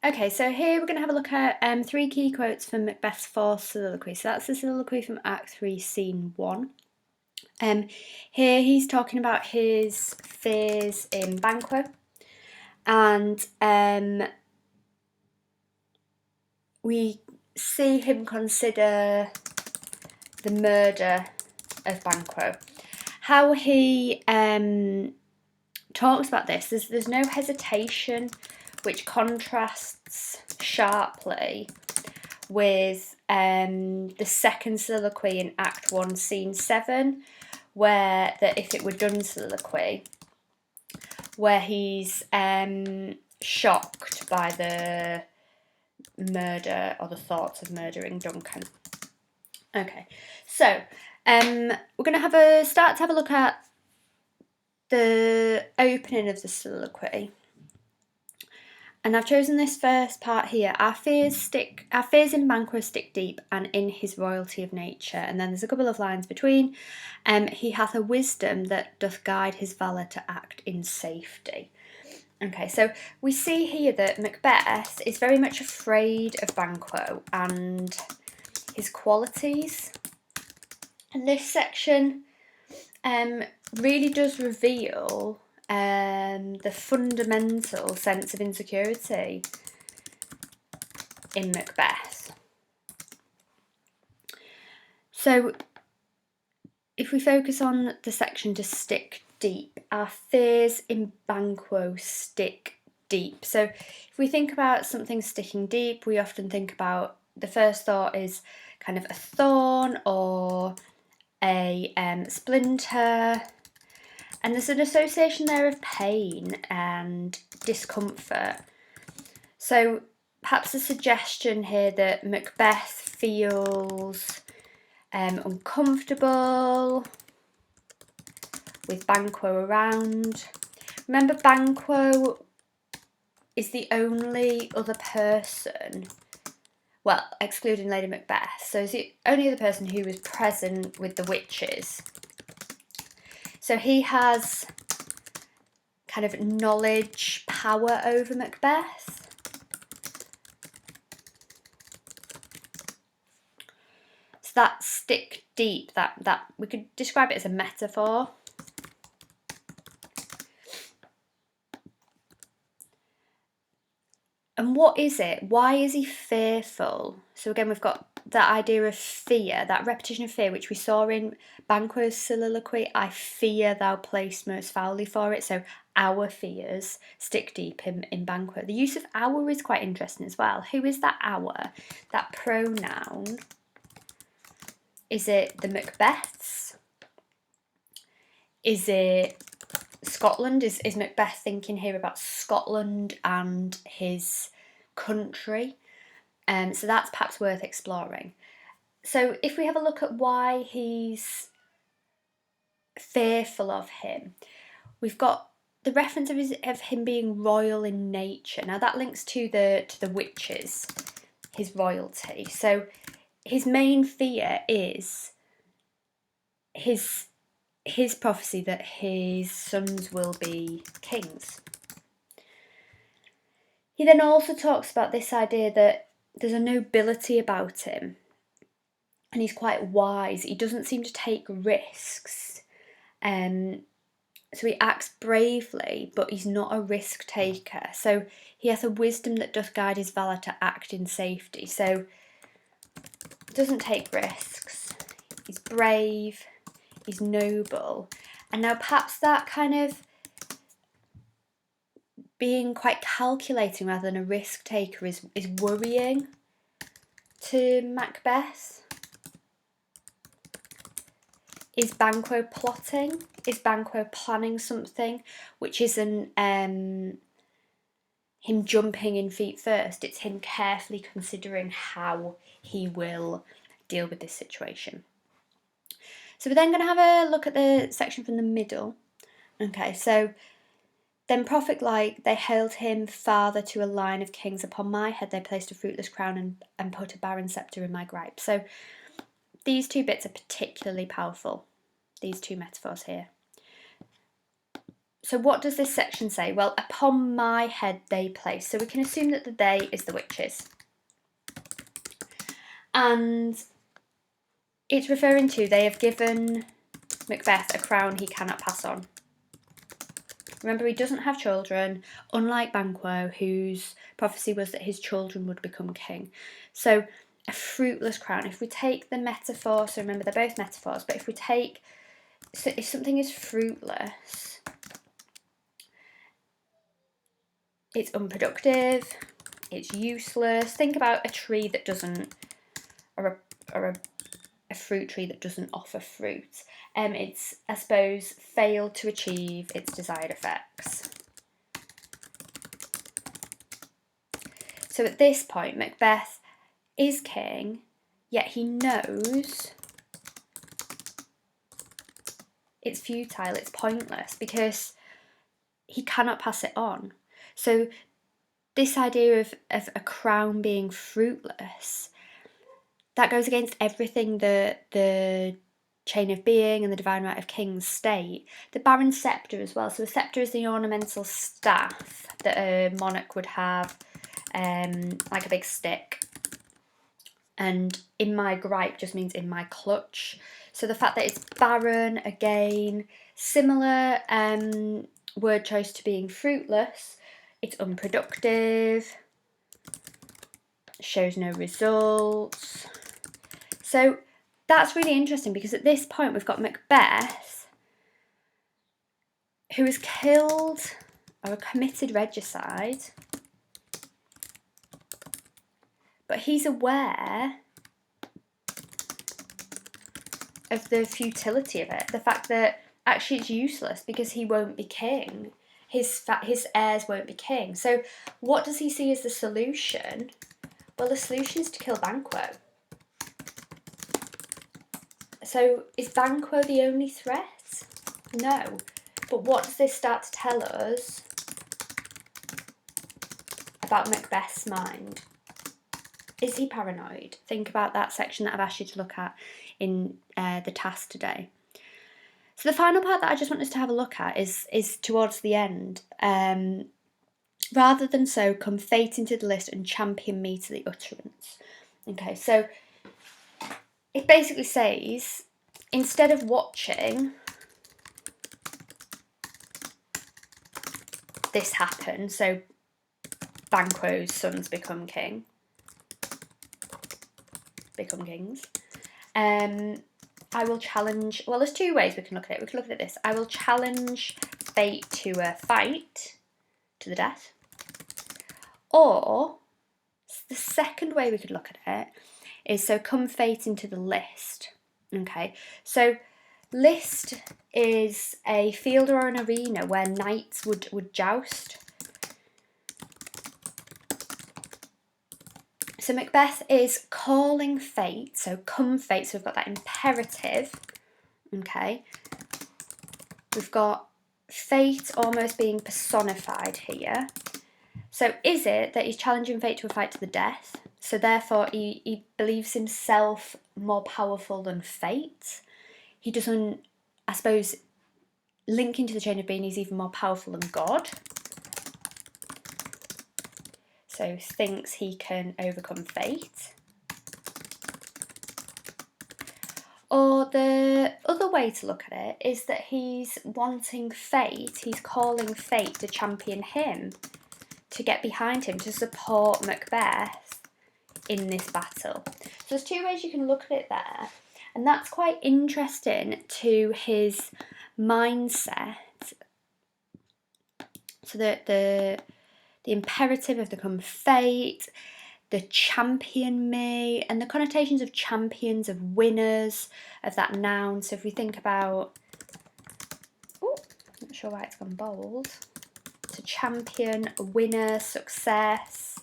Okay, so here we're going to have a look at three key quotes from Macbeth's fourth soliloquy. So that's the soliloquy from Act 3, Scene 1. Here he's talking about his fears in Banquo, and we see him consider the murder of Banquo. How he talks about this, there's no hesitation, which contrasts sharply with the second soliloquy in Act 1, Scene 7, where the If It Were Done soliloquy, where he's shocked by the murder or the thoughts of murdering Duncan. Okay, so we're going to have a look at the opening of the soliloquy. And I've chosen this first part here. Our fears in Banquo stick deep, and in his royalty of nature. And then there's a couple of lines between. He hath a wisdom that doth guide his valour to act in safety. Okay, so we see here that Macbeth is very much afraid of Banquo and his qualities. And this section really does reveal the fundamental sense of insecurity in Macbeth. So if we focus on the section to stick deep, our fears in Banquo stick deep. So if we think about something sticking deep, we often think about, the first thought is kind of a thorn or a splinter. And there's an association there of pain and discomfort. So perhaps a suggestion here that Macbeth feels uncomfortable with Banquo around. Remember, Banquo is the only other person, well, excluding Lady Macbeth, so is the only other person who was present with the witches. So he has kind of knowledge, power over Macbeth. So that stick deep, that we could describe it as a metaphor. And what is it? Why is he fearful? So again, we've got that idea of fear, that repetition of fear, which we saw in Banquo's soliloquy. I fear thou placed most foully for it. So our fears stick deep in Banquo. The use of our is quite interesting as well. Who is that our? That pronoun. Is it the Macbeths? Is it Scotland? Is Macbeth thinking here about Scotland and his country? So that's perhaps worth exploring. So if we have a look at why he's fearful of him, we've got the reference of him being royal in nature. Now that links to the witches, his royalty. So his main fear is his prophecy that his sons will be kings. He then also talks about this idea that there's a nobility about him, and he's quite wise. He doesn't seem to take risks. So he acts bravely, but he's not a risk taker. So he hath a wisdom that doth guide his valour to act in safety. So he doesn't take risks. He's brave. He's noble. And now perhaps that kind of being quite calculating rather than a risk taker is worrying to Macbeth. Is Banquo plotting? Is Banquo planning something which isn't him jumping in feet first? It's him carefully considering how he will deal with this situation. So we're then going to have a look at the section from the middle. Okay, so then prophet-like they hailed him father to a line of kings. Upon my head they placed a fruitless crown and put a barren sceptre in my gripe. So these two bits are particularly powerful, these two metaphors here. So what does this section say? Well, upon my head they place. So we can assume that the they is the witches. And it's referring to they have given Macbeth a crown he cannot pass on. Remember, he doesn't have children, unlike Banquo, whose prophecy was that his children would become king. So a fruitless crown. If we take the metaphor, so remember they're both metaphors, but if we take, so if something is fruitless, it's unproductive, it's useless. Think about a tree that doesn't, or a fruit tree that doesn't offer fruit. It's, I suppose, failed to achieve its desired effects. So at this point, Macbeth is king, yet he knows it's futile, it's pointless, because he cannot pass it on. So this idea of a crown being fruitless, that goes against everything that the chain of being and the divine right of kings state. The baron sceptre as well. So a sceptre is the ornamental staff that a monarch would have, like a big stick. And in my gripe just means in my clutch. So the fact that it's barren, again, similar word choice to being fruitless. It's unproductive, shows no results. So that's really interesting, because at this point we've got Macbeth, who has killed or committed regicide, but he's aware of the futility of it, the fact that actually it's useless because he won't be king. His heirs won't be king. So what does he see as the solution? Well, the solution is to kill Banquo. So is Banquo the only threat? No. But what does this start to tell us about Macbeth's mind? Is he paranoid? Think about that section that I've asked you to look at in the task today. So the final part that I just want us to have a look at is towards the end. Rather than so, come fate into the list and champion me to the utterance. Okay, so it basically says, instead of watching this happen, so Banquo's sons become kings, I will challenge, well, there's two ways we can look at it. We can look at this. I will challenge fate to a fight to the death. Or the second way we could look at it is, so come fate into the list. Okay, so list is a field or an arena where knights would joust. So Macbeth is calling fate, so come fate, so we've got that imperative, okay. We've got fate almost being personified here. So is it that he's challenging fate to a fight to the death? So therefore he believes himself more powerful than fate. He doesn't, I suppose, link into the chain of being, he's even more powerful than God. So thinks he can overcome fate. Or the other way to look at it is that he's wanting fate, he's calling fate to champion him, to get behind him, to support Macbeth in this battle. So there's two ways you can look at it there, and that's quite interesting to his mindset. So the imperative of the come fate, the champion me, and the connotations of champions, of winners, of that noun. So if we think about, oh, not sure why it's gone bold. So champion, winner, success.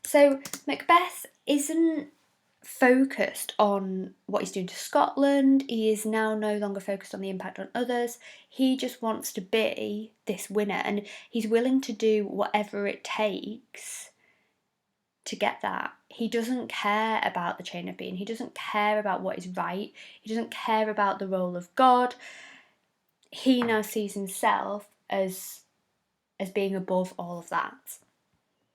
So Macbeth isn't focused on what he's doing to Scotland. He is now no longer focused on the impact on others. He just wants to be this winner, and he's willing to do whatever it takes to get that. He doesn't care about the chain of being. He doesn't care about what is right. He doesn't care about the role of God. He now sees himself as being above all of that.